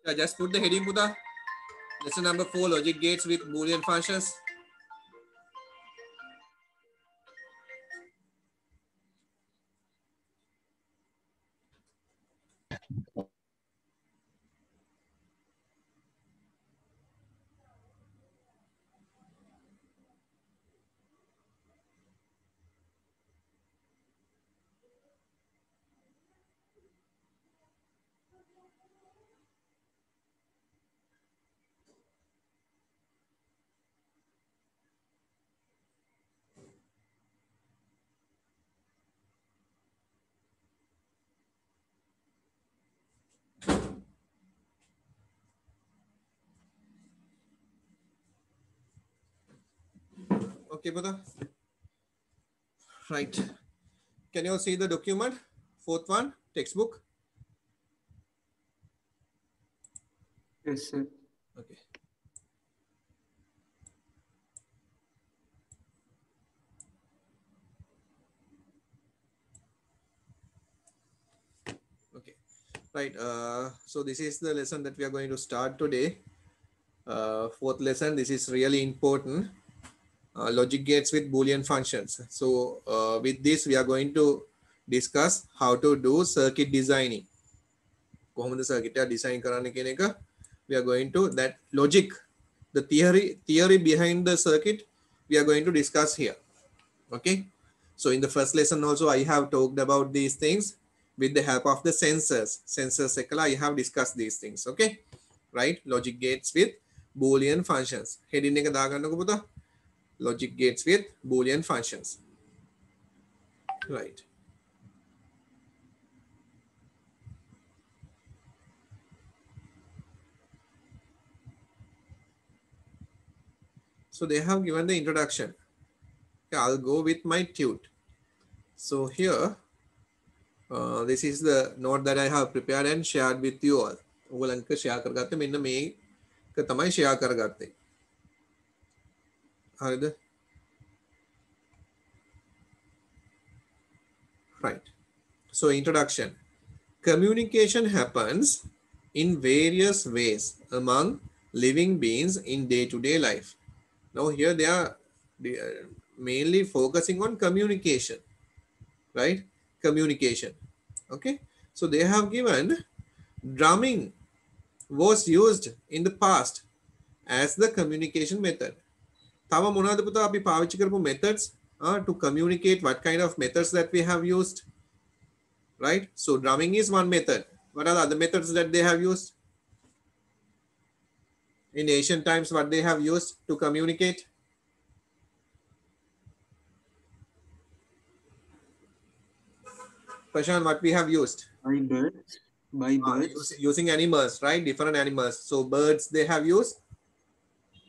Yeah, just put the heading, Buddha. Lesson number 4, logic gates with Boolean functions. Okay, Buddha. Right. Can you all see the document? Fourth one, textbook. Yes, sir. Okay. Okay. Right. So this is the lesson that we are going to start today. Fourth lesson. This is really important. Logic gates with Boolean functions. So with this, we are going to discuss how to do circuit designing. කොහොමද circuit එක design කරන්න කියන එක we are going to that logic, the theory behind the circuit we are going to discuss here. Okay, so in the first lesson also I have talked about these things with the help of the sensors එකලා I have discussed these things. Okay, right, logic gates with Boolean functions. Heading එක දාගන්නකො පුතා, logic gates with Boolean functions. Right. So they have given the introduction. Okay, I'll go with my tute. So here, this is the note that I have prepared and shared with you all. ඔයගලන්ට share කරගත්තේ මෙන්න මේක තමයි share කරගත්තේ. හරිද? Right. So introduction. Communication happens in various ways among living beings in day-to-day life. Now here they are mainly focusing on communication, right? Communication. Okay. So they have given drumming was used in the past as the communication method. තව මොනවද පුතා අපි පාවිච්චි කරපු methods to communicate? What kind of methods that we have used? Right? So drumming is one method. What are the other methods that they have used? In ancient times, what they have used to communicate? Prashant, what we have used? By birds. By birds. Using animals, right? Different animals. So birds they have used,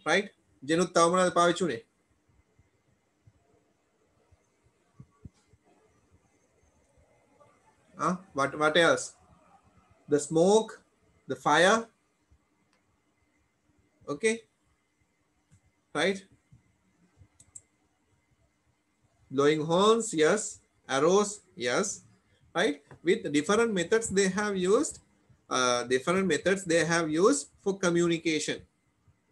right? Jenu තව මොනවද පාවිච්චි උනේ? What else? The smoke, the fire. Okay, right? Blowing horns, yes. Arrows, yes. Right? With different methods they have used. Different methods they have used for communication.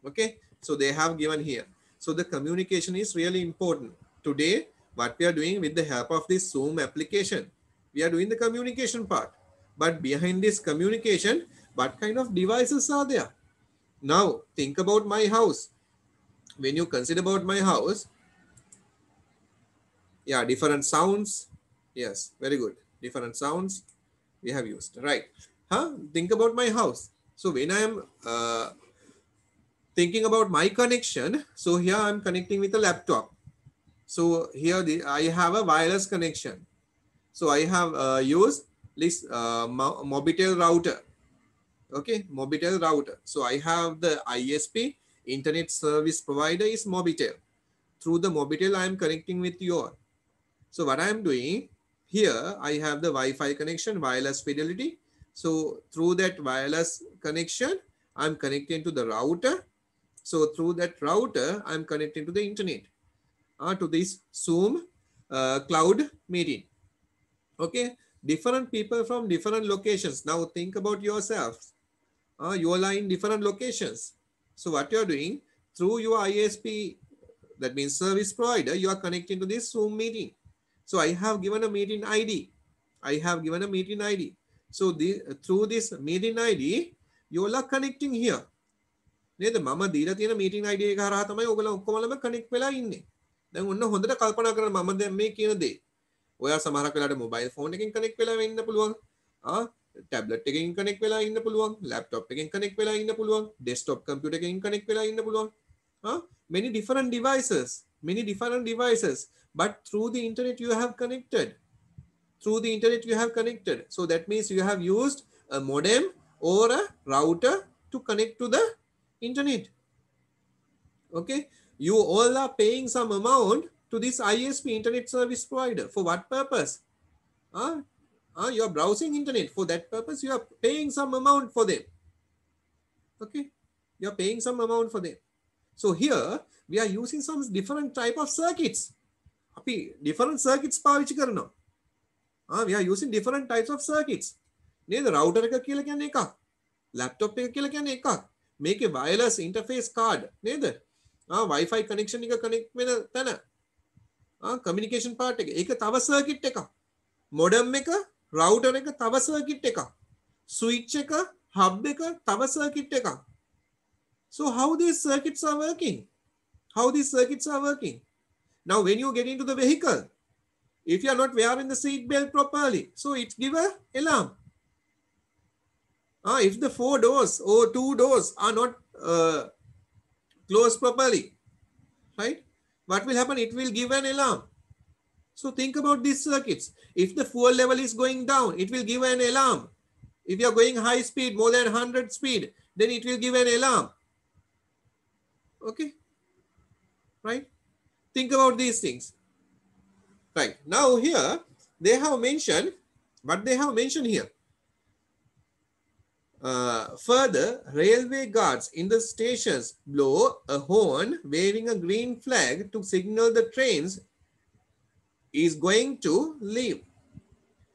Okay, so they have given here. So the communication is really important. Today, what we are doing with the help of this Zoom application, we are doing the communication part. But behind this communication, what kind of devices are there? Now, think about my house. When you consider about my house, yeah, different sounds. Yes, very good. Different sounds we have used, right? Think about my house. So when I am thinking about my connection, so here I'm connecting with a laptop. So here I have a wireless connection. So I have used this Mobitel router. Okay, Mobitel router. So I have the ISP, internet service provider is Mobitel. Through the Mobitel, I am connecting with your. So what I am doing here, I have the Wi-Fi connection, wireless fidelity. So through that wireless connection, I'm connecting to the router. So through that router, I'm connecting to the internet, to this Zoom cloud meeting. Okay, different people from different locations. Now think about yourselves. You all are in different locations. So what you are doing through your ISP, that means service provider, you are connecting to this Zoom meeting. So I have given a meeting ID. I have given a meeting ID. So through this meeting ID, you all are connecting here. නේද මම දීලා තියෙන meeting ID එක හරහා තමයි ඔයගොල්ලෝ ඔක්කොමලම connect වෙලා ඉන්නේ. දැන් ඔන්න හොඳට කල්පනා කරන්න මම දැන් මේ කියන දේ. ඔයා සමහරක් වෙලාවට mobile phone එකකින් connect වෙලා වෙන්න පුළුවන්. tablet එකකින් connect වෙලා ඉන්න පුළුවන්. laptop එකකින් connect වෙලා ඉන්න පුළුවන්. desktop computer එකකින් connect වෙලා ඉන්න පුළුවන්. Many different devices. But through the internet you have connected. So that means you have used a modem or a router to connect to the internet. Okay, you all are paying some amount to this ISP, internet service provider. For what purpose? You are browsing internet. For that purpose you are paying some amount for them. Okay, you are paying some amount for them. So here we are using some different type of circuits. Different circuits පාවිච්චි කරනවා. We are using different types of circuits. නේද router එක කියලා කියන්නේ එකක්. laptop එක කියලා කියන්නේ එකක්. මේකේ wireless interface card නේද? Wi-Fi connection එක connect වෙන තැන. communication part එක. ඒක තව circuit එකක්. modem එක, router එක තව circuit එකක්. switch එක, hub එක තව circuit එකක්. So how these circuits are working? Now when you get into the vehicle, if you are not wearing the seat belt properly, so it give a alarm. If the 4 doors or 2 doors are not closed properly, right? What will happen? It will give an alarm. So think about these circuits. If the fuel level is going down, it will give an alarm. If you are going high speed, more than 100 speed, then it will give an alarm. Okay, right? Think about these things. Right, now here they have mentioned what they have mentioned here. Further, railway guards in the stations blow a horn waving a green flag to signal the trains is going to leave.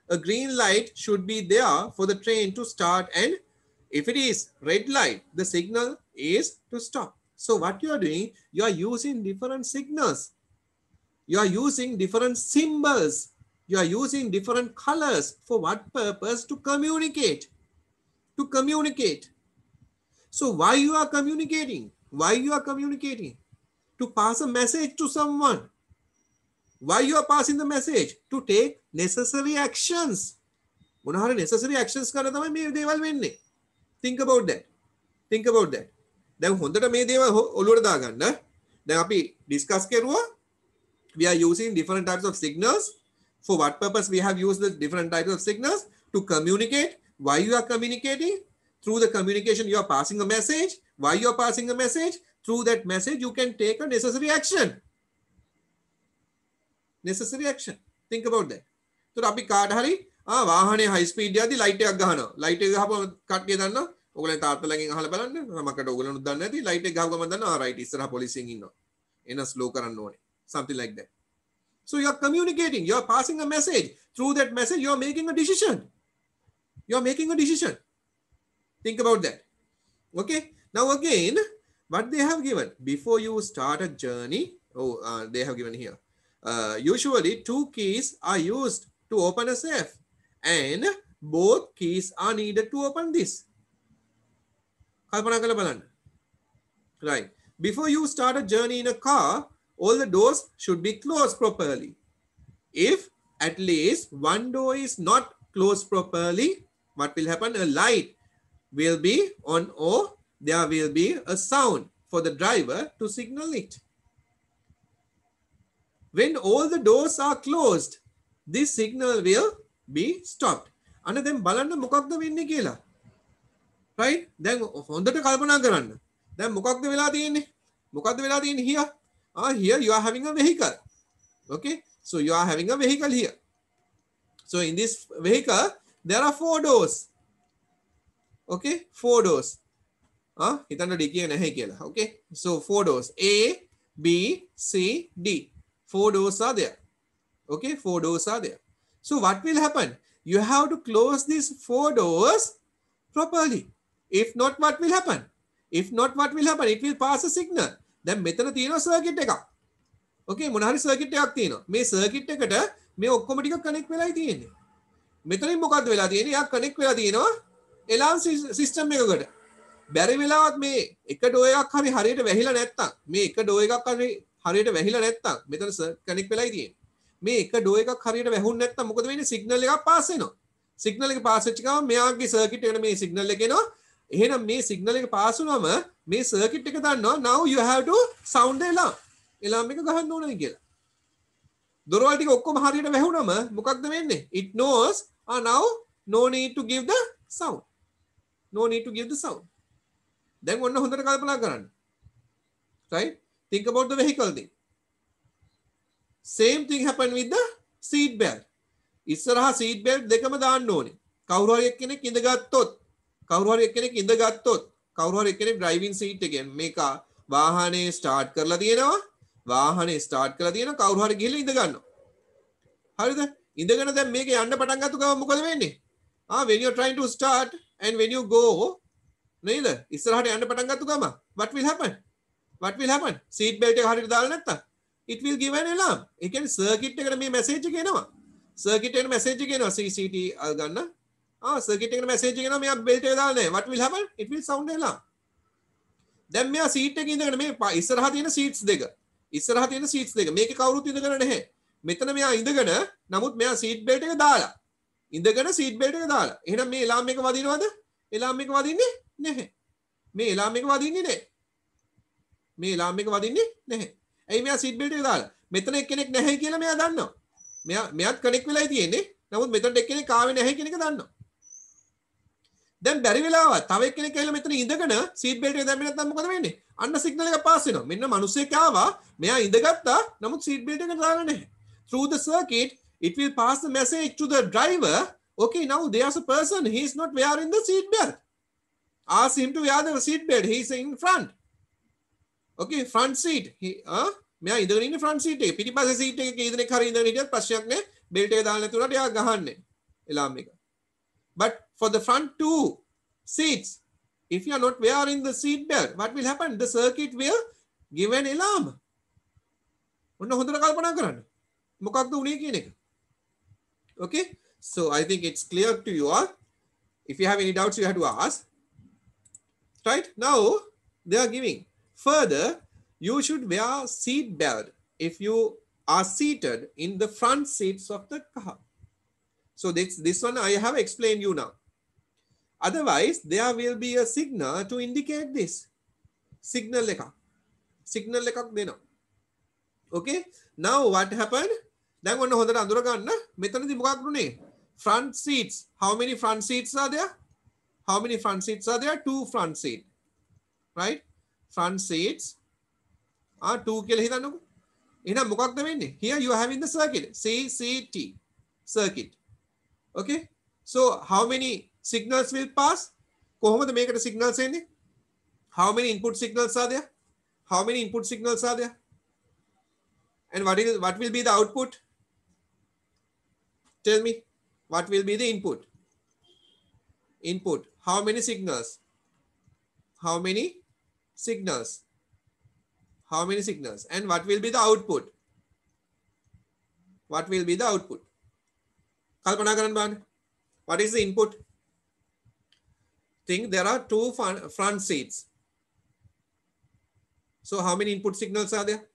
A green light should be there for the train to start, and if it is red light, the signal is to stop. So what you are doing, you are using different signals. You are using different symbols. You are using different colors. For what purpose? To communicate. So why you are communicating? To pass a message to someone. Why you are passing the message? To take necessary actions. මොනහරි necessary actions කරන තමයි මේ දේවල් වෙන්නේ. Think about that. දැන් හොඳට මේ දේවල් ඔළුවට දාගන්න. දැන් අපි discuss කරුවා. We are using different types of signals. For what purpose we have used the different types of signals? To communicate. Why you are communicating? Through the communication you are passing a message. Why you are passing a message? Through that message you can take a necessary action. Think about that. So අපි කාට හරි වාහනේ high speed යද්දි light එකක් ගහනවා. light එක ගහපුවම කට්ටිය දන්නවා. ඔයගොල්ලන් තාත්තලාගෙන් අහලා බලන්න. මමකට ඔයගොල්ලන්වත් දන්නේ නැති light එක ගහපුවම දන්නවා right ඉස්සරහා පොලිසියෙන් ඉන්නවා. එන slow කරන්න ඕනේ. Something like that. So you are communicating, you are passing a message. Through that message, you are making a decision. Think about that. Okay. Now again, what they have given before you start a journey. They have given here. Usually 2 keys are used to open a safe, and both keys are needed to open this. කල්පනා කරලා බලන්න. Right. Before you start a journey in a car, all the doors should be closed properly. If at least one door is not closed properly, what will happen? A light will be on, or there will be a sound for the driver to signal it. When all the doors are closed, this signal will be stopped. අන්න දැන් බලන්න මොකක්ද වෙන්නේ කියලා. Right? දැන් හොඳට කල්පනා කරන්න. දැන් මොකක්ද වෙලා තියෙන්නේ? Here? Here you are having a vehicle. Okay, so you are having a vehicle here. So in this vehicle there are 4 doors. Okay, 4 doors. හිතන්න D කියේ නැහැ කියලා. Okay, so 4 doors, A, B, C, D. 4 doors are there. Okay, 4 doors are there. So what will happen? You have to close these 4 doors properly. If not, what will happen? If not, what will happen? It will pass a signal. Then මෙතන තියෙනවා circuit එකක්. Okay, මොන හරි circuit එකක් තියෙනවා. මේ circuit එකට මේ ඔක්කොම ටික connect වෙලායි තියෙන්නේ. මෙතනින් මොකද්ද වෙලා තියෙන්නේ? යා connect වෙලා තියෙනවා alarm system එකකට. බැරි වෙලාවත් මේ එක ඩෝ එකක් හරි හරියට වැහිලා නැත්තම් මේ එක ඩෝ එකක් හරි හරියට වැහිලා නැත්තම් මෙතන කනෙක්ට් වෙලායි තියෙන්නේ. මේ එක ඩෝ එකක් හරියට වැහුන්නේ නැත්තම් මොකද වෙන්නේ? සිග්නල් එකක් පාස් වෙනවා. සිග්නල් එක පාස් වෙච්ච ගමන් මෙයාගේ සර්කිට් එකට මේ සිග්නල් එක එනවා. එහෙනම් මේ සිග්නල් එක පාස් වුනම මේ සර්කිට් එක දන්නවා now you have to sound the alarm. alarm එක ගහන්න ඕනේ කියලා. දොරවල් ටික ඔක්කොම හරියට වැහුනම මොකක්ද වෙන්නේ? It knows now no need to give the sound. No need to give the sound. Then ඔන්න හොඳට කල්පනා කරන්න. Right? Think about the vehicle thing. Same thing happened with the seat belt. ඉස්සරහා seat belt දෙකම දාන්න ඕනේ. කවුරු හරි එක්කෙනෙක් ඉඳගත්තොත් කවුරු හරි එක්කෙනෙක් driving seat එකෙන් මේක වාහනේ start කරලා තියෙනවා. කවුරු හරි ගිහලා ඉඳ ගන්නවා. හරිද? ඉඳගෙන දැන් මේක යන්න පටන් ගත්ත ගමන් මොකද වෙන්නේ? When you are trying to start and when you go නේද? ඉස්සරහට යන්න පටන් ගත්ත ගමන් what will happen? seat belt එක හරියට දාලා නැත්තම් it will give an alarm. ඒ කියන්නේ circuit එකට මේ message එක එනවා. circuit එකට message එක එනවා CCT ගන්න. circuit එකට message එක එනවා මෙයා belt එක දාලා නැහැ. what will happen? It will sound alarm. දැන් මෙයා seat එකේ ඉඳගෙන මේ ඉස්සරහා තියෙන seats දෙක. මේකේ කවුරුත් ඉඳගෙන නැහැ. මෙතන මෙයා ඉඳගෙන නමුත් මෙයා seat belt එක දාලා. එහෙනම් මේ alarm එක වදිනවද? alarm එක වදින්නේ නැහැ. මේ alarm එක වදින්නේ නැහැ. ඇයි මෙයා seat belt එක දාලා? මෙතන එක්කෙනෙක් නැහැ කියලා මෙයා දන්නවා. මෙයාත් කනෙක්ට් වෙලායි තියෙන්නේ. නමුත් මෙතනට එක්කෙනෙක් ආවේ නැහැ කියන එක දන්නවා. දැන් බැරි වෙලාවත් තව එක්කෙනෙක් ඇවිල්ලා මෙතන ඉඳගෙන seat belt එක දැම්මේ නැත්නම් මොකද වෙන්නේ? අන්න සිග්නල් එක පාස් වෙනවා. මෙන්න මිනිස්සෙක් ආවා. මෙයා ඉඳගත්තා. නමුත් seat belt එක දාලා නැහැ. Through the circuit, it will pass the message to the driver. Okay, now there's a person. He is not wearing the seat belt. Ask him to wear the seat belt. He is in front. Okay, front seat. මෙයා ඉඳගෙන ඉන්නේ front seat එකේ. පිටිපස්සේ seat එකේ කී දෙනෙක් හරි ඉඳගෙන හිටියත් ප්‍රශ්නයක් නැහැ. belt එක දාලා නැතුණාට එයා ගහන්නේ alarm එක. But for the front two seats, if you are not wearing the seat belt, what will happen? The circuit will give an alarm. ඔන්න හොඳට කල්පනා කරන්න. මොකක්ද උනේ කියන එක. Okay, so I think it's clear to you all. If you have any doubts, you have to ask. Right now, they are giving further. You should wear seat belt if you are seated in the front seats of the car. So this one I have explained you now. Otherwise, there will be a signal to indicate this. Signal එකක් දෙනවා. Okay. Now what happened? දැන් ඔන්න හොඳට අඳුර ගන්න. මෙතනදී මොකක්ද උනේ? Front seats. How many front seats are there? Two front seats. Right? Front seats. 2 කියලා හිතන්නකෝ. එහෙනම් මොකක්ද වෙන්නේ? Here you are having the circuit. CCT. Circuit. Okay. So how many signals will pass? කොහොමද මේකට signals එන්නේ? How many input signals are there? And what will be the output? Tell me. What will be the input? How many signals? And what will be the output? Kalpana karan baan. What is the input? Think there are two front seats. So how many input signals are there?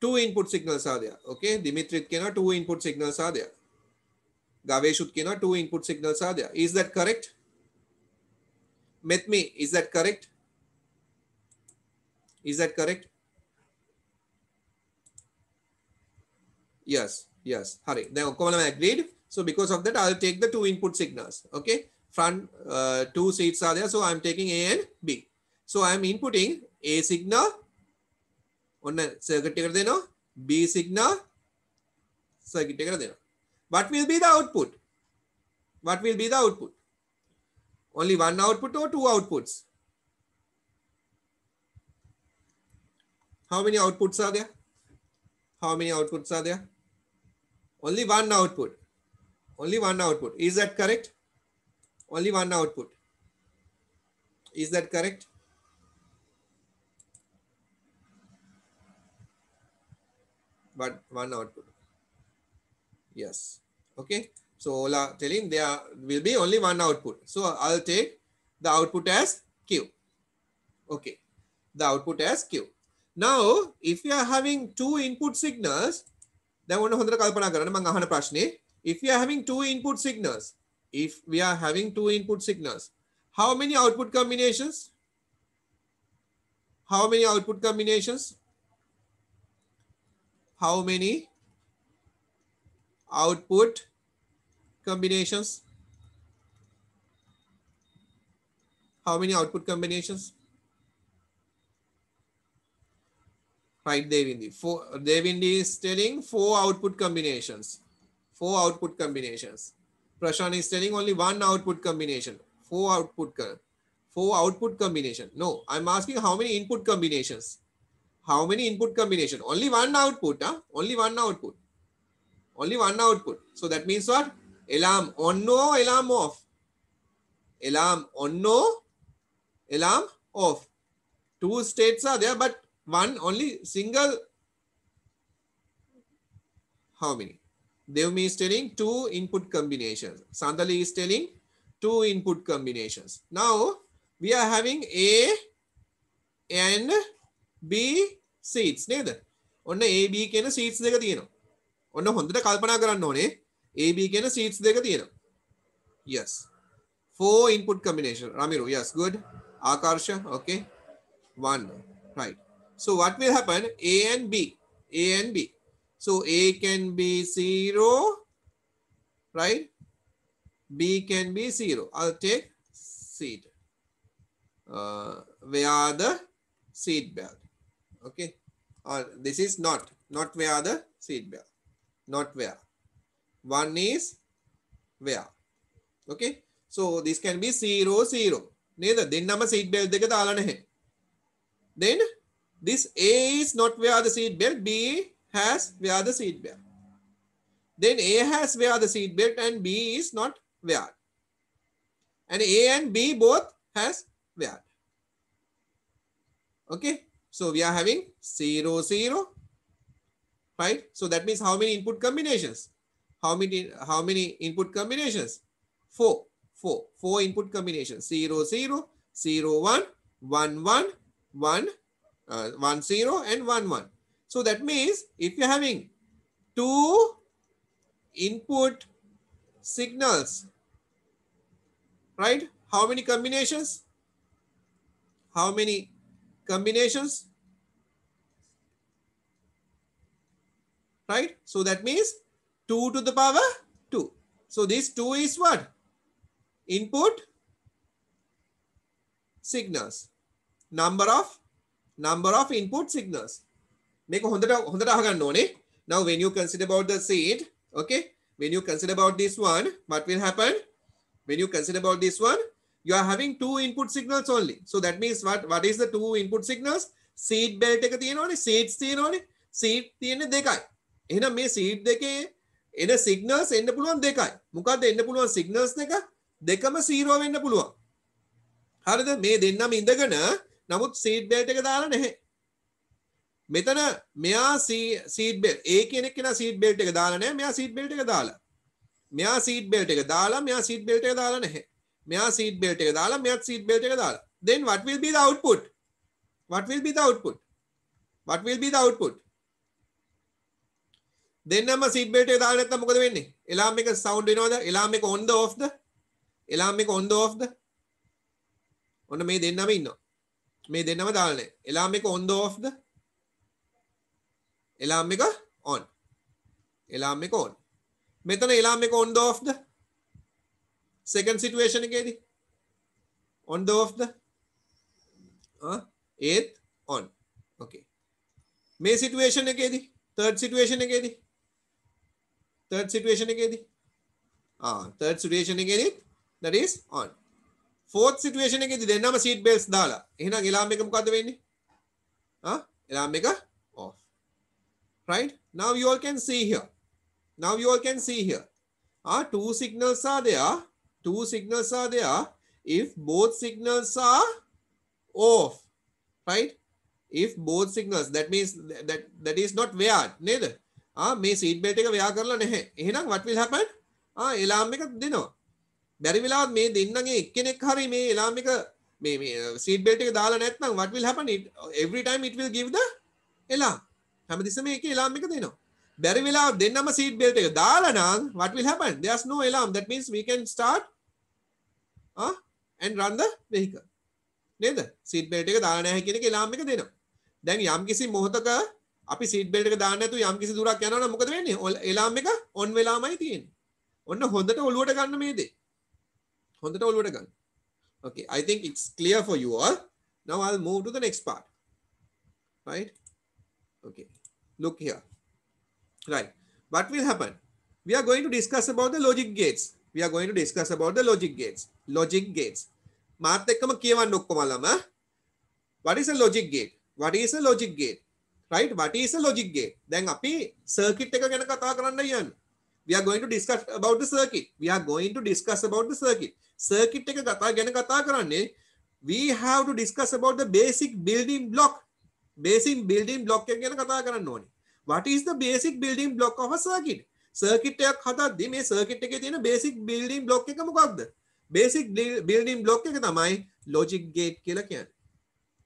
Two input signals are there. Okay, Dimitrit Kena, 2 input signals are there. Gaveshut Kena, 2 input signals are there. Is that correct? Metmi, is that correct? Yes. Hari. Then Komalam agreed. So because of that, I'll take the 2 input signals. Okay. Front 2 seats are there. So I'm taking A and B. So I'm inputting A signal. On circuit eකට දෙනවා. B signal. Circuit එකට දෙනවා. What will be the output? Only one output or 2 outputs? How many outputs are there? How many outputs are there? Only one output. Only one output. Is that correct? Only one output. Is that correct? But one output. Yes. Okay. So Ola telling there will be only one output. So I'll take the output as Q. Okay. The output as Q. Now, if you are having two input signals, then if you are having two input signals, if we are having two input signals, how many output combinations? How many output combinations? How many output combinations? How many output combinations? Right, Devindi. Devindi is telling 4 output combinations. 4 output combinations. Prashant is telling only one output combination. 4 output combination. No, I'm asking how many input combinations. How many input combination? Only one output. Huh? Only one output. Only one output. So that means what? Alarm on, no, alarm off. Alarm on, no, alarm off. Two states are there, but one only single. How many? Devmi is telling 2 input combinations. Sandali is telling 2 input combinations. Now we are having A and B seeds. ඔන්න A B කියන seeds දෙක තියෙනවා. ඔන්න හොඳට කල්පනා කරන්න ඕනේ. A B කියන seeds දෙක තියෙනවා. Yes. 4 input combination. Ramiru, yes, good. Akarsha, okay. 1, right. So what will happen? A and B. A and B. So A can be 0, right? B can be 0. I'll take seed. Where the seed belt. Okay. This is not where the seed belt. Not where. One is where. Okay. So this can be 0, 0. Neither. Then number seed belt. Then this A is not where the seed belt. B has where the seed belt. Then A has where the seed belt and B is not where. And A and B both has where. Okay. So we are having 0, 0. Right. So that means how many input combinations? How many input combinations? 4. 4 input combinations. 0, 0, 0, 1, 1, 1, 1, 1, 0 and 1, 1. So that means if you're having 2 input signals, right? How many combinations? How many combinations? Right? So that means 2 to the power 2. So this 2 is what? Input signals. Number of input signals. Now when you consider about the seed, okay, when you consider about this one, what will happen? When you consider about this one, you are having 2 input signals only. So that means what is the 2 input signals? Seed belt එක තියෙනවනේ, seeds තියෙනවනේ. Seed තියෙන්නේ දෙකයි. එහෙනම් මේ seed දෙකේ එන signals එන්න පුළුවන් දෙකයි. මොකද්ද එන්න පුළුවන් signals දෙක? දෙකම 0 වෙන්න පුළුවන්. හරිද? මේ දෙන්නම ඉඳගෙන නමුත් seed belt එක දාලා නැහැ. මෙතන මෙයා seed belt A කියන එක seed belt එක දාලා නැහැ. මෙයා seed belt එක දාලා. මෙයා seed belt එක දාලා මෙයා seed belt එක දාලා නැහැ. මෙයා seed belt එක දාලා මෙයා seed belt එක දාලා. Then what will be the output? What will be the output? What will be the output? දෙන්නම seed belt එක දාලා නැත්නම් මොකද වෙන්නේ? alarm එක sound වෙනවද? alarm එක on the off the? alarm එක on the off ද? ඔන්න මේ දෙන්නම ඉන්නවා. මේ දෙන්නම දාලා නැහැ. alarm එක on the off the? alarm එක on. alarm එක on. මෙතන alarm එක on the off the? Second situation එකේදී on the off the? eighth on. Okay. මේ situation එකේදී third situation එකේදී third situation එකේදී that is on. Fourth situation එකේදී දෙන්නම seat belts දාලා. එහෙනම් alarm එක මොකද්ද වෙන්නේ? alarm එක off. Right? Now you all can see here. Now you all can see here. Two signals are there. Two signals are there. If both signals are off, right? If both signals, that means that is not wear. Neither. මේ seat belt එක wear කරලා නැහැ. එහෙනම් what will happen? alarm එක දෙනවා. බැරි වෙලාවත් මේ දෙන්නගේ එක්කෙනෙක් හරි මේ alarm එක මේ seat belt එක දාලා නැත්නම් what will happen? Every time it will give the alarm. හැමතිස්සෙම ඒකේ alarm එක දෙනවා. බැරි වෙලාවත් දෙන්නම seat belt එක දාලා නම් what will happen? There's no alarm. That means we can start and run the vehicle. නේද? seat belt එක දාලා නැහැ කියන එක alarm එක දෙනවා. දැන් යම්කිසි මොහොතක අපි seat belt එක දාන්න නැතුව යම්කිසි දුරක් යනවා නම් මොකද වෙන්නේ? alarm එක on වෙලාමයි තියෙන්නේ. ඔන්න හොඳට ඔලුවට ගන්න මේ දේ. හොඳට ඔලුවට ගන්න. Okay, I think it's clear for you all. Now I'll move to the next part. Right? Okay. Look here. Right. What will happen? We are going to discuss about the logic gates. We are going to discuss about the logic gates. Logic gates. මාත් එක්කම කියවන්න ඔක්කොමලම. What is a logic gate? What is a logic gate? Right? What is a logic gate? දැන් අපි circuit එක ගැන කතා කරන්න යන්නේ. We are going to discuss about the circuit. We are going to discuss about the circuit. Circuit එක ගැන කතා කරන්නේ. We have to discuss about the basic building block. Basic building block එක ගැන කතා කරන්න ඕනේ. What is the basic building block of a circuit? Circuit එකක් හදද්දී මේ circuit එකේ තියෙන basic building block එක මොකක්ද? Basic building block එක තමයි logic gate කියලා කියන්නේ.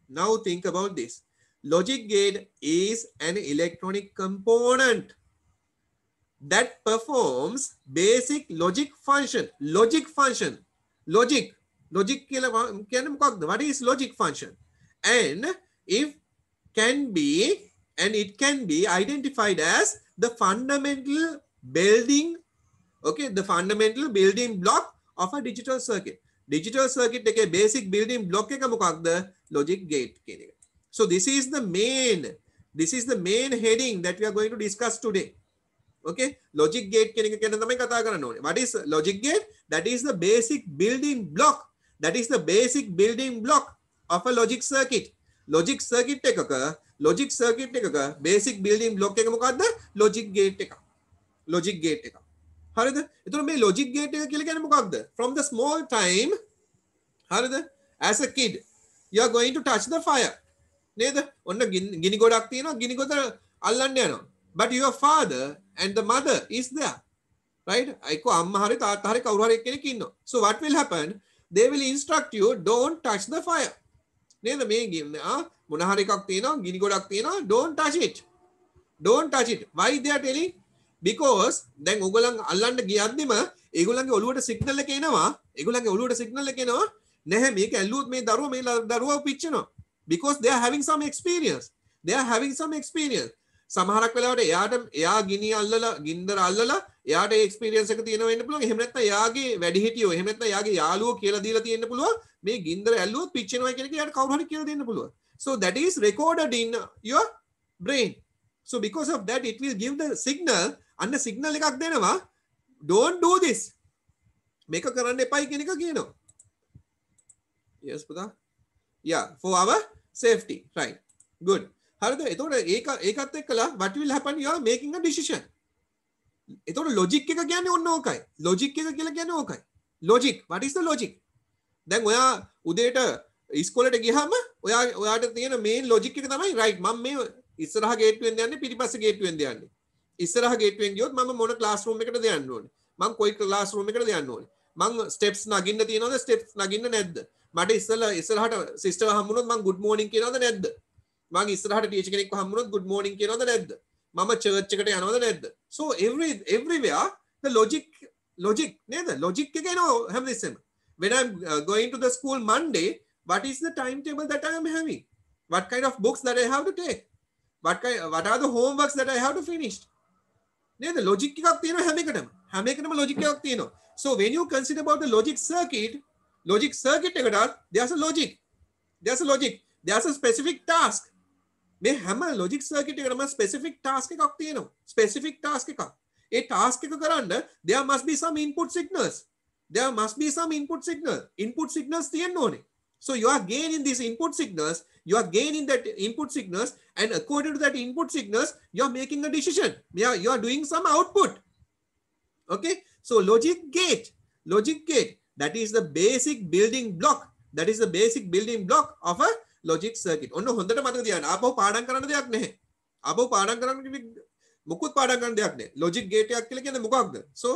Now think about this. Logic gate is an electronic component that performs basic logic function. Logic function. Logic කියලා කියන්නේ මොකක්ද? What is logic function? And it can be identified as the fundamental building, okay, the fundamental building block of a digital circuit. Digital circuit එකේ basic building block එක මොකක්ද? Logic gate කියන එක. So this is the main heading that we are going to discuss today. Okay, logic gate කියන එක ගැන තමයි කතා කරන්න ඕනේ. What is logic gate? That is the basic building block. That is the basic building block of a logic circuit. Logic circuit එකක basic building block එක මොකක්ද? Logic gate එක. Logic gate එක. හරිද? එතකොට මේ logic gate එක කියලා කියන්නේ මොකක්ද? From the small time, හරිද? As a kid, you are going to touch the fire. නේද? ඔන්න ගිනි ගොඩක් තියෙනවා, ගිනි ගොඩ අල්ලන්න යනවා. But your father and the mother is there. Right? අයිකෝ අම්මා හරි තාත්තා හරි කවුරු හරි එක්කෙනෙක් ඉන්නවා. So what will happen? They will instruct you, don't touch the fire. නේද? මේ මොන හරි එකක් තියෙනවා, ගිනි ගොඩක් තියෙනවා, don't touch it. Don't touch it. Why they are telling? Because දැන් ඔයගොල්ලන් අල්ලන්න ගියද්දිම ඒගොල්ලන්ගේ ඔළුවට සිග්නල් එක එනවා. ඒගොල්ලන්ගේ ඔළුවට සිග්නල් එක එනවා. නැහැ මේක ඇල්ලුවොත් මේ දරුවා පිච්චෙනවා. Because they are having some experience. They are having some experience. සමහරක් වෙලාවට එයා ගිනි අල්ලලා ගින්දර අල්ලලා එයාට ඒ එක්ස්පීරියන්ස් එක තියෙනවා වෙන්න පුළුවන්. එහෙම නැත්නම් එයාගේ වැඩිහිටියෝ එහෙම නැත්නම් එයාගේ යාළුවෝ කියලා දීලා තියෙන්න පුළුවන්. මේ ගින්දර ඇල්ලුවොත් පිච්චෙනවා කියන එක එයාට කවුරු හරි කියලා දෙන්න පුළුවන්. So that is recorded in your brain. So because of that it will give the signal. අන්න සිග්නල් එකක් දෙනවා. Don't do this. මේක කරන්න එපයි කියන එක කියනවා. Yes පුතා. Yeah, for our safety. Right. Good. හරිද? එතකොට ඒකත් එක්කලා what will happen? You are making a decision. එතකොට logic එක කියන්නේ ඔන්න ඕකයි. Logic එක කියලා කියන්නේ ඕකයි. Logic. What is the logic? දැන් ඔයා උදේට ඉස්කෝලේට ගියාම ඔයාට තියෙන main logic එක තමයි right මම මේ ඉස්සරහ ගේට්ටුවෙන් යන්නේ පිටිපස්සේ ගේට්ටුවෙන්ද යන්නේ. ඉස්සරහ ගේට්ටුවෙන් ගියොත් මම මොන ක්ලාස් රූම් එකටද යන්න ඕනේ. මම කොයි ක්ලාස් රූම් එකටද යන්න ඕනේ. මම ස්ටෙප්ස් නගින්න තියනවද ස්ටෙප්ස් නගින්න නැද්ද? මට ඉස්සරහට සිස්ටර් හම්බුනොත් මම good morning කියනවද නැද්ද? මම ඉස්සරහට ටීචර් කෙනෙක්ව හම්බුනොත් good morning කියනවද නැද්ද? මම චර්ච් එකට යනවද නැද්ද? So everywhere the logic නේද? Logic එක එනවා හැමදෙස්සෙම. When I'm going to the school Monday, what is the timetable that I am having? What kind of books that I have to take? What are the homeworks that I have to finish? නේද? Logic එකක් තියෙනවා හැම එකටම logic එකක් තියෙනවා. So when you consider about the logic circuit එකට there's a logic. There's a specific task. මේ හැම logic circuit එකකටම specific task එකක් තියෙනවා. Specific task එකක්. ඒ task එක කරන්න there must be some input signals. Input signals තියෙන්න ඕනේ. So you are gaining these input signals, you are gaining that input signals, and according to that input signals, you are making a decision. Yeah, you are doing some output. Okay, so logic gate, that is the basic building block. That is the basic building block of a logic circuit. ඔන්න හොඳට මතක තියාගන්න. ආපහු පාඩම් කරන්න දෙයක් නැහැ. ආපහු පාඩම් කරන්න මුකුත් පාඩම් කරන්න දෙයක් නැහැ. logic gate එකක් කියලා කියන්නේ මොකක්ද? So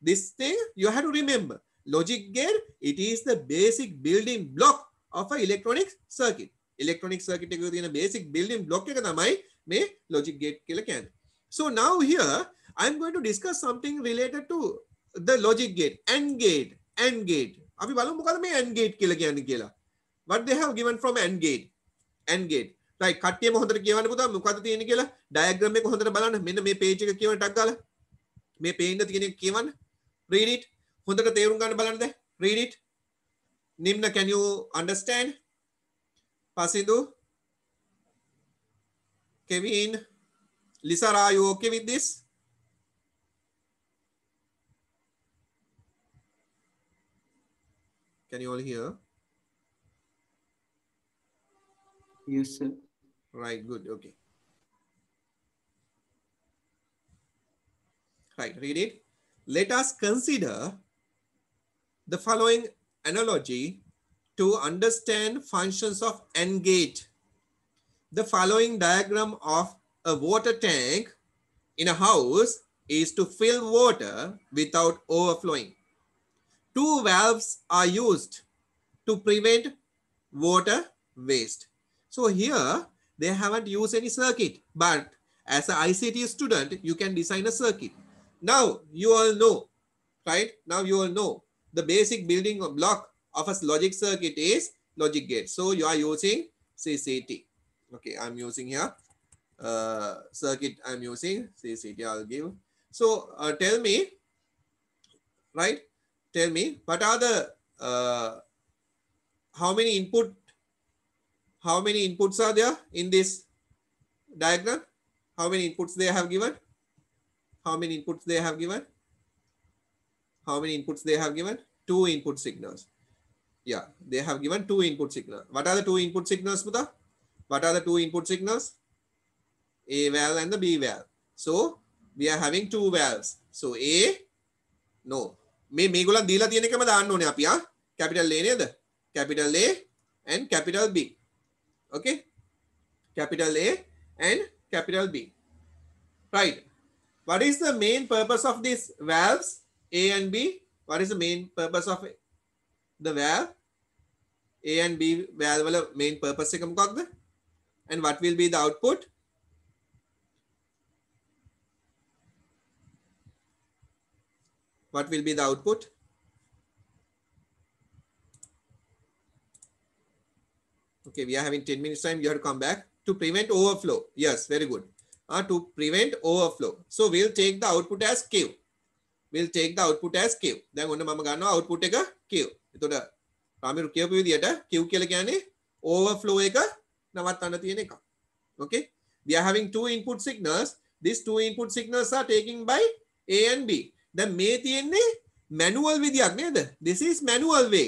this thing you have to remember. Logic gate, it is the basic building block of a electronic circuit. Electronic circuit එකේ තියෙන basic building block එක තමයි මේ logic gate කියලා කියන්නේ. So now here I'm going to discuss something related to the logic gate. AND gate. අපි බලමු මොකද මේ AND gate කියලා කියන්නේ කියලා. What they have given from AND gate. Right, කට්ටියම හොඳට කියවන්න පුතා මොකද තියෙන්නේ කියලා. diagram එක හොඳට බලන්න. මෙන්න මේ page එක කියවන්න ටක් ගාලා. මේ page එක තියෙන එක කියවන්න. Read it. හොඳට තේරුම් ගන්න බලන්න දැන්. Read it. Nimna, can you understand? Pasindu, Kevin, Lisa, are you okay with this? Can you all hear? Yes, sir. Right, good, okay. Right, read it. Let us consider the following analogy to understand functions of AND gate. The following diagram of a water tank in a house is to fill water without overflowing. Two valves are used to prevent water waste. So here they haven't used any circuit, but as an ICT student, you can design a circuit. Now you all know, right? Now you all know the basic building block of a logic circuit is logic gate. So you are using CCT. Okay, I'm using here circuit. I'm using CCT. I'll give. So tell me, right? Tell me what are the how many inputs are there in this diagram? How many inputs they have given? How many inputs they have given? How many inputs they have given? 2 input signals. Yeah, they have given 2 input signals. What are the 2 input signals, Puta? What are the 2 input signals? A valve and the B valve. So we are having 2 valves. So A, no. මේගොල්ලන් දීලා තියෙන එකම දාන්න ඕනේ අපි ආ. Capital A නේද? Capital A and capital B. Okay? Capital A and capital B. Right. What is the main purpose of these valves A and B? What is the main purpose of the valve? A and B valve වල main purpose එක මොකක්ද? And what will be the output? What will be the output? Okay, we are having 10 minutes time. You have to come back to prevent overflow. Yes, very good. To prevent overflow. So we'll take the output as Q. We'll take the output as Q. Then ඔන්න මම ගන්නවා output එක Q. එතකොට රාමිරු කියපු විදියට Q කියලා කියන්නේ overflow එක නවත්තන්න තියෙන එක. Okay? We are having 2 input signals. These 2 input signals are taken by A and B. Then මේ තියෙන්නේ manual විදියක් නේද? This is manual way.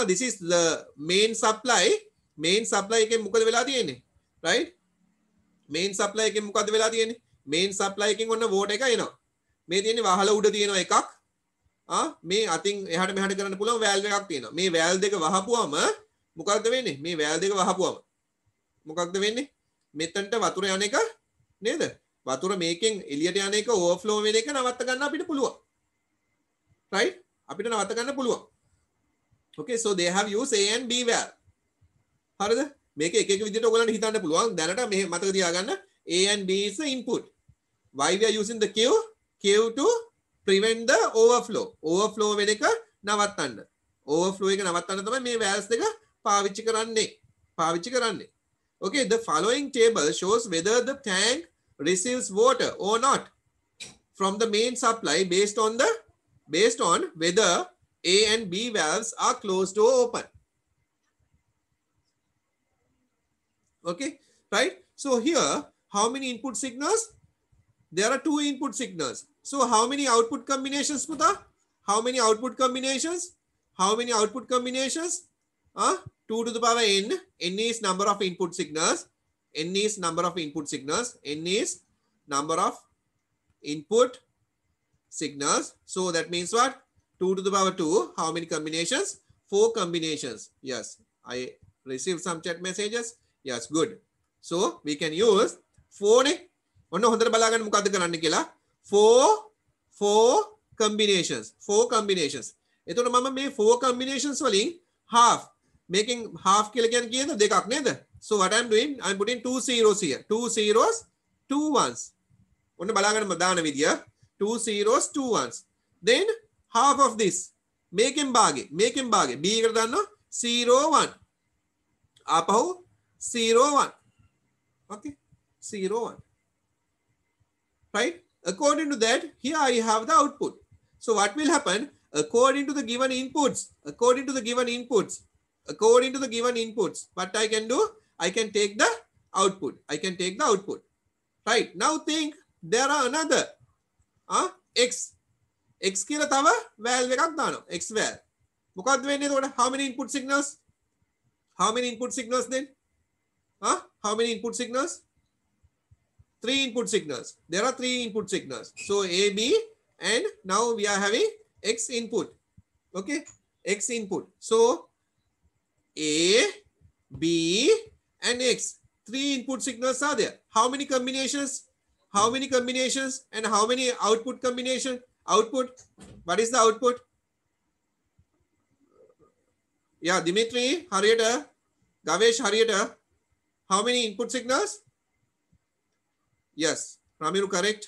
This is the main supply. Main supply එකෙන් මොකද වෙලා තියෙන්නේ? Right? Main supply එකෙන් මොකද වෙලා තියෙන්නේ? Main supply එකෙන් ඔන්න water එක එනවා. මේ තියෙන්නේ වහල උඩ තියෙනවා එකක්. මේ අතින් එහාට මෙහාට කරන්න පුළුවන් valve එකක් තියෙනවා. මේ valve දෙක වහපුවම මොකක්ද වෙන්නේ? මේ valve දෙක වහපුවම මොකක්ද වෙන්නේ? මෙතනට වතුර යන එක නේද? වතුර මේකෙන් එළියට යන එක overflow වෙන එක නවත්ත ගන්න අපිට පුළුවන්. Right? අපිට නවත්ත ගන්න පුළුවන්. Okay, so they have used A and B valve. හරිද? මේක එක එක විදිහට ඔයගලන්ට හිතන්න පුළුවන්. දැනට මේ මතක තියාගන්න A and B is the input. Why we are using the Q? Q to prevent the overflow. Overflow වෙන එක නවත්තන්න. Overflow එක නවත්තන්න තමයි මේ valves දෙක පාවිච්චි කරන්නේ. Okay, the following table shows whether the tank receives water or not from the main supply based on whether A and B valves are closed or open. Okay, right? So here, how many input signals? There are 2 input signals. So how many output combinations, Puta? How many output combinations? 2 to the power n. N is number of input signals. N is number of input signals. N is number of input signals. So that means what? 2 to the power 2. How many combinations? 4 combinations. Yes. I received some chat messages. Yes, good. So we can use 4 ne. ඔන්න හොඳට බලාගන්න මොකද්ද කරන්න කියලා. 4 combinations. 4 combinations. එතකොට මම මේ 4 combinations වලින් half making half කියලා කියන්නේ කීයද? දෙකක් නේද? So what I'm doing, I'm putting 2 zeros here. 2 zeros, 2 ones. ඔන්න බලාගන්න දාන විදිය. 2 zeros, 2 ones. Then half of this. මේකෙන් භාගේ. B එකට දාන්න 0 1. ආපහු 0 1. Okay? 0 1. Right? According to that, here I have the output. So what will happen? According to the given inputs, what I can do? I can take the output. Right? Now think there are another x කියලා තව value එකක් දානවා. X value. මොකක්ද වෙන්නේ එතකොට? How many input signals then? How many input signals? 3 input signals. There are 3 input signals. So A, B, and now we are having X input. Okay, X input. So A, B, and X. 3 input signals are there. How many combinations? And how many output combination? Output. What is the output? Yeah, Dimitri, Harrieta, Gavesh, Harrieta. How many input signals? Yes, Ramiru, correct.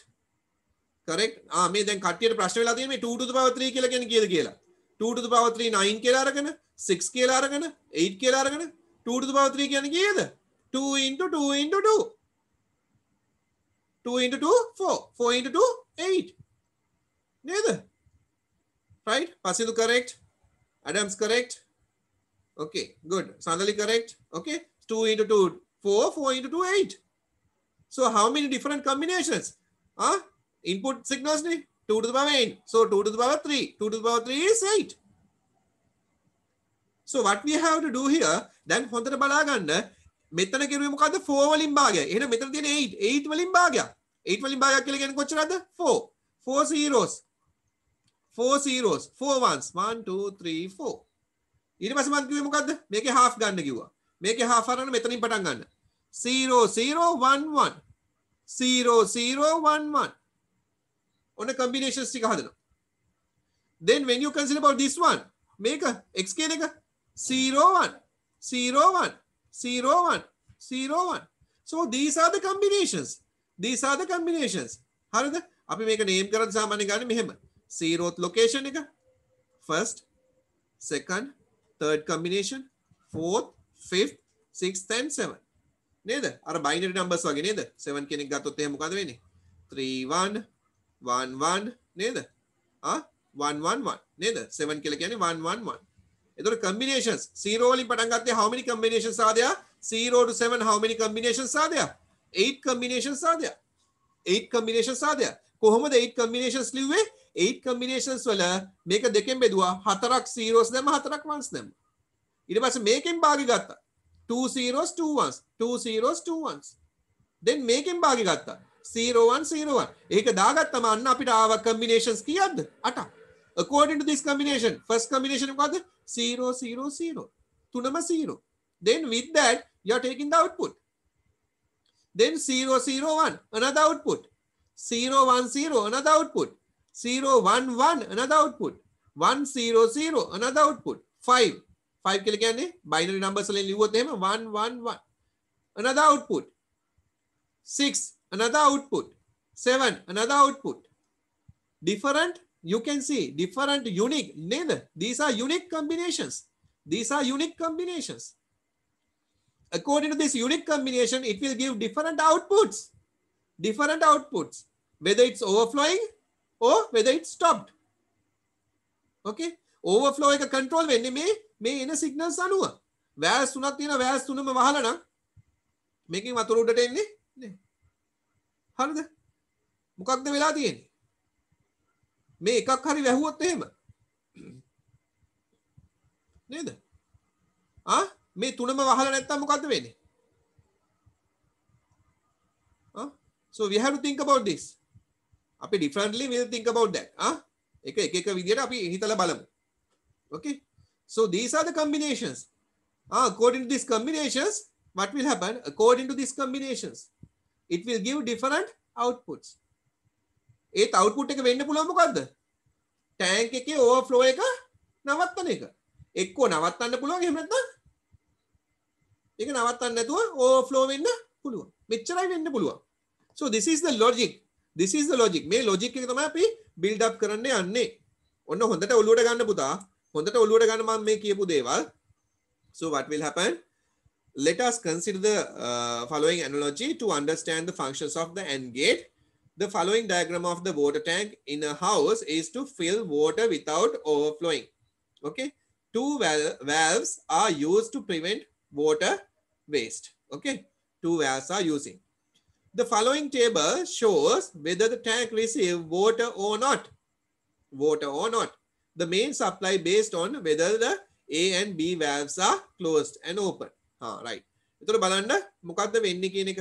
මේ දැන් කට්ටියට ප්‍රශ්න වෙලා තියෙන්නේ මේ 2 to the power 3 කියලා කියන්නේ කීයද කියලා. 2 to the power 3 9 කියලා අරගෙන 6 කියලා අරගෙන 8 කියලා අරගෙන 2 to the power 3 කියන්නේ කීයද? 2 into 2 into 2. 2 into 2 4. 4 into 2 8. නේද? Right? Pasidu correct. Adams correct. Okay, good. Sandali correct. Okay. 2 into 2 4. 4 into 2 8. So how many different combinations? Input signals ne? 2 to the power n. So 2 to the power 3. 2 to the power 3 is 8. So what we have to do here, then හොඳට බලාගන්න මෙතන කෙරුවේ මොකද්ද? 4 වලින් භාගය. එහෙනම් මෙතන තියෙන 8. 8 වලින් භාගයක්. 8 වලින් භාගයක් කියලා කියන්නේ කොච්චරද? 4. 4 zeros. 4 zeros. 4 ones. 1 2 3 4. ඊට පස්සේ මම කිව්වේ මොකද්ද? මේකේ half ගන්න කිව්වා. මේකේ half අරගෙන මෙතනින් පටන් ගන්න. 0 0 1 1 0 0 1 1 on a combinations ටික හදනවා. Then when you consider about this one, make a x කියන එක 0 1 0 1 0 1 0 1. So these are the combinations. හරිද? අපි මේක name කරද්දී සාමාන්‍යයෙන් ගන්න මෙහෙම 0th location එක, first, second, third combination, fourth, fifth, sixth and seventh. නේද? අර binary numbers වගේ නේද? 7 කෙනෙක් ගත්තොත් එහෙනම් මොකද වෙන්නේ? 3 1 1 1 නේද? 1 1 1 නේද? 7 කියලා කියන්නේ 1 1 1. එතකොට combinations 0 වලින් පටන් ගත්තේ how many combinations are there? 0 to 7 how many combinations are there? 8 combinations are there. 8 combinations are there. කොහොමද 8 combinations ලිව්වේ? 8 combinations වල මේක දෙකෙන් බෙදුවා. 4ක් zeros දැම්ම 4ක් ones දැම්ම. ඊට පස්සේ මේකෙන් භාගය ගත්තා. 2 zeros 2 ones 2 zeros 2 ones. Then මේකෙන් භාගය ගත්තා 0 1 0 1. ඒක දාගත්තම අන්න අපිට ආව combinations කීයක්ද? 8ක්. According to this combination, first combination මොකද්ද? 0 0 0. තුනම 0. Then with that you are taking the output. Then 0 0 1 another output. 0 1 0 another output. 0 1 1 another output. 1 0 0 another output. 5 5 කියලා කියන්නේ binary numbers වලින් ලිව්වොත් එහෙම 1 1 1 another output. 6 another output. 7 another output. Different, you can see different unique neither. These are unique combinations. According to this unique combination, it will give different outputs. Whether it's overflowing or whether it's stopped. Okay, overflow එක control වෙන්නේ මේ එන signals අනුව. වැස් තුනක් තියෙනවා, වැස් තුනම වහලා නම් මේකෙන් වතුර උඩට එන්නේ නේ. හරිද? මොකක්ද වෙලා තියෙන්නේ? මේ එකක් හරි වැහුවොත් එහෙම නේද? මේ තුනම වහලා නැත්තම් මොකද්ද වෙන්නේ? So we have to think about this. අපි differently will think about that. එක විදියට අපි හිතලා බලමු. Okay, so these are the combinations. According to these combinations, what will happen? According to these combinations, it will give different outputs. ඒත් output එක වෙන්න පුළුවන් මොකද්ද? tank එකේ overflow එක නවත්තන එක. එක්කෝ නවත්තන්න පුළුවන් එහෙම නැත්නම් ඒක නවත්තන්න නැතුව overflow වෙන්න පුළුවන්. මෙච්චරයි වෙන්න පුළුවන්. So this is the logic. This is the logic. මේ logic එක තමයි අපි build up කරන්න යන්නේ. ඔන්න හොඳට ඔළුවට ගන්න පුතා. හොඳට ඔළුවට ගන්න මම මේ කියපු දේවල්. So what will happen? Let us consider the following analogy to understand the functions of the AND gate. The following diagram of the water tank in a house is to fill water without overflowing. Okay, two valves are used to prevent water waste. Okay, two valves are using. The following table shows whether the tank receives water or not. Water or not. The main supply based on whether the A and B valves are closed and open. Right. එතකොට බලන්න මොකද්ද වෙන්නේ කියන එක.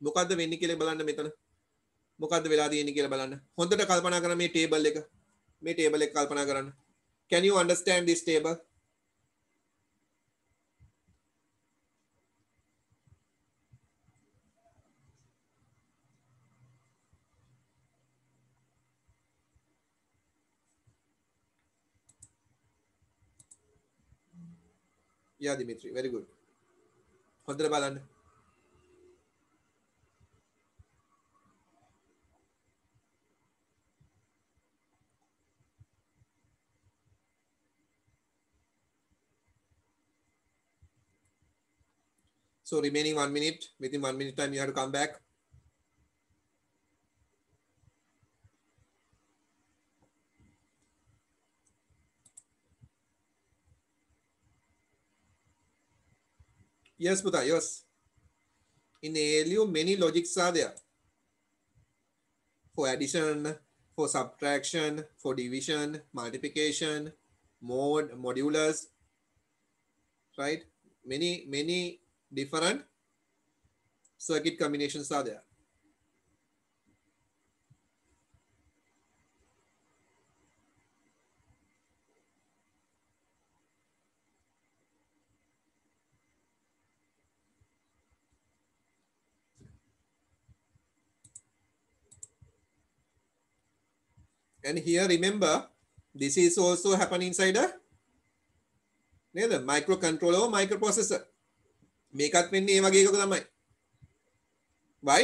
මොකද්ද වෙන්නේ කියලා බලන්න මෙතන. මොකද්ද වෙලා තියෙන්නේ කියලා බලන්න. හොඳට කල්පනා කරන්න මේ ටේබල් එක. මේ ටේබල් එක කල්පනා කරන්න. Can you understand this table? Yeah, Dimitri, very good. හොඳට බලන්න. So remaining 1 minute, within 1 minute time you have to come back. Yes, Puta, yes. In ALU, many logics are there. For addition, for subtraction, for division, multiplication, mode, modulus, right? Many different circuit combinations are there. And here remember, this is also happening inside a microcontroller or microprocessor. මේකත් වෙන්නේ ඒ වගේ එකක තමයි. Why?